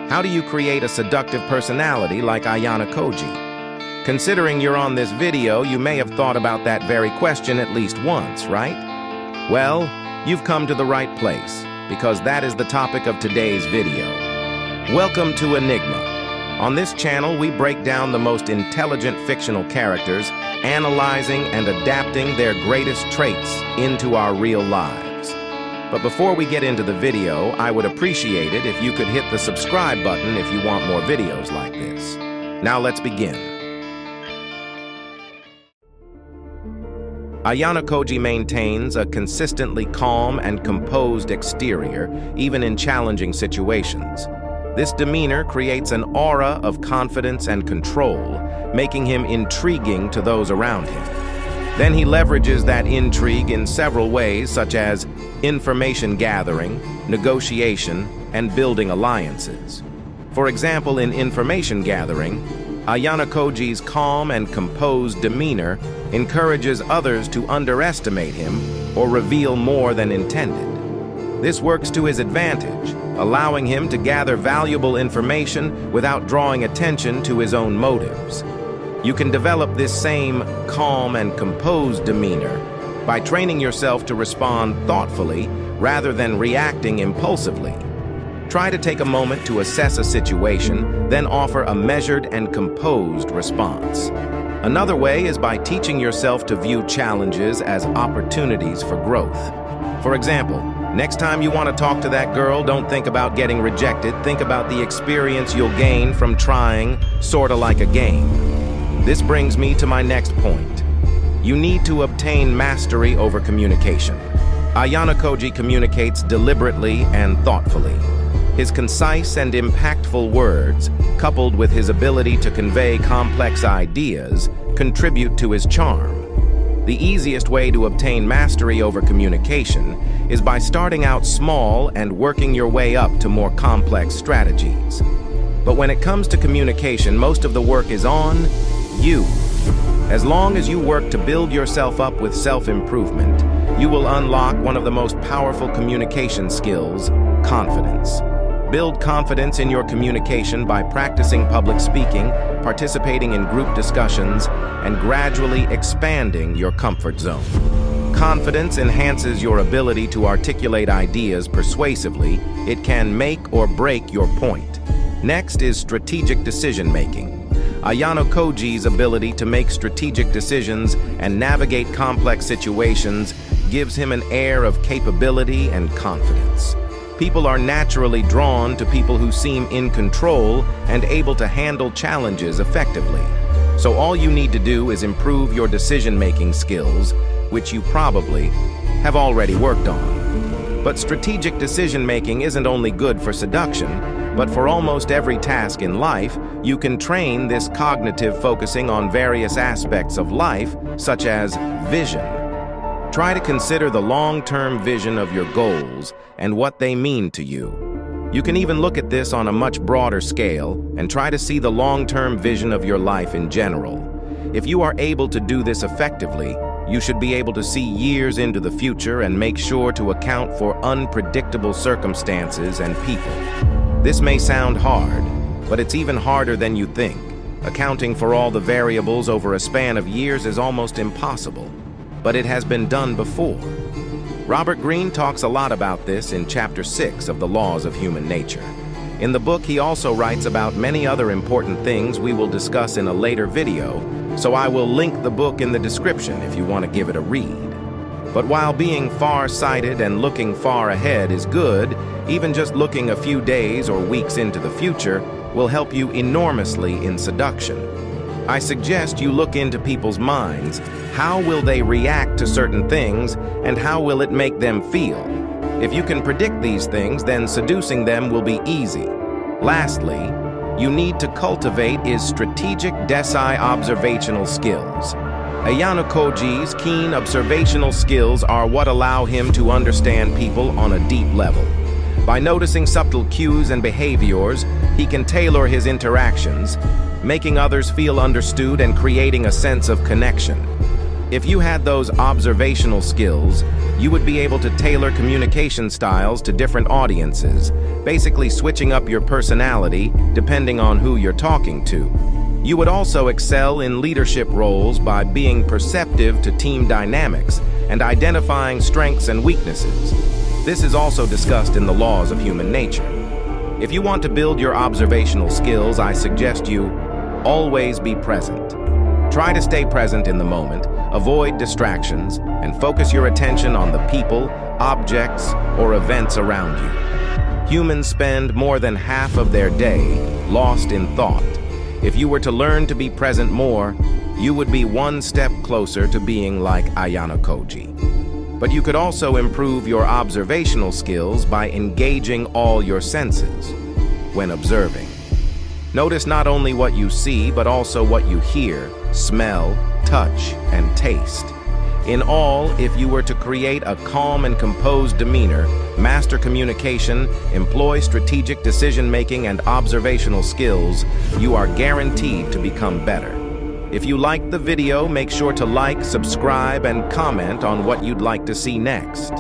How do you create a seductive personality like Ayanokoji? Considering you're on this video, you may have thought about that very question at least once, right? Well, you've come to the right place, because that is the topic of today's video. Welcome to Enigma. On this channel, we break down the most intelligent fictional characters, analyzing and adapting their greatest traits into our real lives. But before we get into the video, I would appreciate it if you could hit the subscribe button if you want more videos like this. Now let's begin. Ayanokoji maintains a consistently calm and composed exterior, even in challenging situations. This demeanor creates an aura of confidence and control, making him intriguing to those around him. Then he leverages that intrigue in several ways, such as information gathering, negotiation, and building alliances. For example, in information gathering, Ayanokoji's calm and composed demeanor encourages others to underestimate him or reveal more than intended. This works to his advantage, allowing him to gather valuable information without drawing attention to his own motives. You can develop this same calm and composed demeanor by training yourself to respond thoughtfully rather than reacting impulsively. Try to take a moment to assess a situation, then offer a measured and composed response. Another way is by teaching yourself to view challenges as opportunities for growth. For example, next time you want to talk to that girl, don't think about getting rejected. Think about the experience you'll gain from trying, sorta like a game. This brings me to my next point. You need to obtain mastery over communication. Ayanokoji communicates deliberately and thoughtfully. His concise and impactful words, coupled with his ability to convey complex ideas, contribute to his charm. The easiest way to obtain mastery over communication is by starting out small and working your way up to more complex strategies. But when it comes to communication, most of the work is on you. As long as you work to build yourself up with self-improvement, you will unlock one of the most powerful communication skills, confidence. Build confidence in your communication by practicing public speaking, participating in group discussions, and gradually expanding your comfort zone. Confidence enhances your ability to articulate ideas persuasively. It can make or break your point. Next is strategic decision-making. Ayanokoji's ability to make strategic decisions and navigate complex situations gives him an air of capability and confidence. People are naturally drawn to people who seem in control and able to handle challenges effectively. So all you need to do is improve your decision-making skills, which you probably have already worked on. But strategic decision-making isn't only good for seduction, but for almost every task in life. You can train this cognitive focusing on various aspects of life, such as vision. Try to consider the long-term vision of your goals and what they mean to you. You can even look at this on a much broader scale and try to see the long-term vision of your life in general. If you are able to do this effectively, you should be able to see years into the future and make sure to account for unpredictable circumstances and people. This may sound hard, but it's even harder than you think. Accounting for all the variables over a span of years is almost impossible, but it has been done before. Robert Greene talks a lot about this in Chapter 6 of The Laws of Human Nature. In the book, he also writes about many other important things we will discuss in a later video, so I will link the book in the description if you want to give it a read. But while being far-sighted and looking far ahead is good, even just looking a few days or weeks into the future will help you enormously in seduction. I suggest you look into people's minds. How will they react to certain things, and how will it make them feel? If you can predict these things, then seducing them will be easy. Lastly, you need to cultivate is strategic observational skills. Ayanokoji's keen observational skills are what allow him to understand people on a deep level. By noticing subtle cues and behaviors, he can tailor his interactions, making others feel understood and creating a sense of connection. If you had those observational skills, you would be able to tailor communication styles to different audiences, basically switching up your personality depending on who you're talking to. You would also excel in leadership roles by being perceptive to team dynamics and identifying strengths and weaknesses. This is also discussed in the laws of human nature. If you want to build your observational skills, I suggest you always be present. Try to stay present in the moment, avoid distractions, and focus your attention on the people, objects, or events around you. Humans spend more than half of their day lost in thought. If you were to learn to be present more, you would be one step closer to being like Ayanokoji. But you could also improve your observational skills by engaging all your senses when observing. Notice not only what you see, but also what you hear, smell, touch, and taste. In all, if you were to create a calm and composed demeanor, master communication, employ strategic decision-making and observational skills, you are guaranteed to become better. If you liked the video, make sure to like, subscribe, and comment on what you'd like to see next.